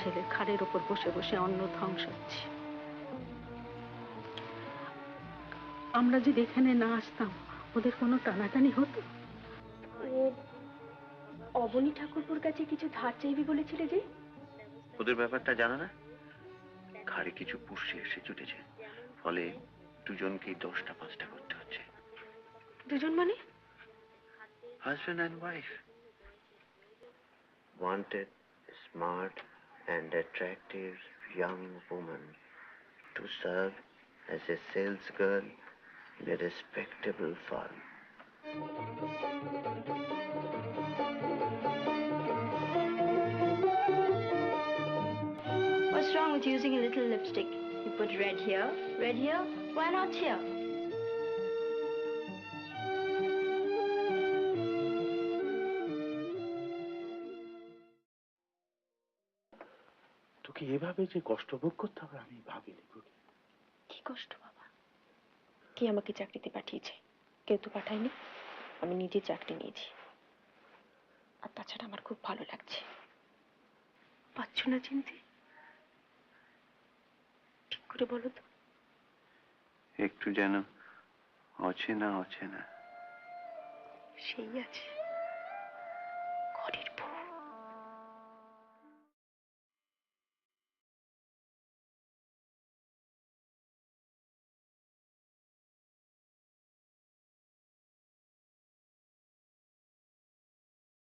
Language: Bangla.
ছেলে খাড়ের ওপর বসে বসে অন্ন ধ্বংসাচ্ছে। আমরা যদি এখানে না আসতাম ওদের কোনো টানাটানি হতো? ও অবনী ঠাকুরপুর কাছে কিছু ধার চাইবি বলেছিলে যে? ওদের ব্যাপারটা জানো না? ঘাড়ে কিছু পুষে এসে জুটেছে, ফলে দুজনকেই 10টা 5টা করতে হচ্ছে। দুজন মানে? Husband and wife. Wanted smart and attractive young woman to serve as a sales girl in a respectable firm. What's wrong with using a little lipstick? You put red here, why not here? তোকে এভাবে যে কষ্ট ভোগ করতে হবে আমি ভাবিনি। কি কষ্ট বাবা? কে আমাকে চাকরিতে পাঠিয়েছে? কেউ তো পাঠায়নি, আমি নিজে চাকরি নিয়েছি। আর তাছাড়া আমার খুব ভালো লাগছে। পাচ্ছ না চিনতে? ঠিক করে বলো তো। একটু যেন অচেনা অচেনা। সেই আছে।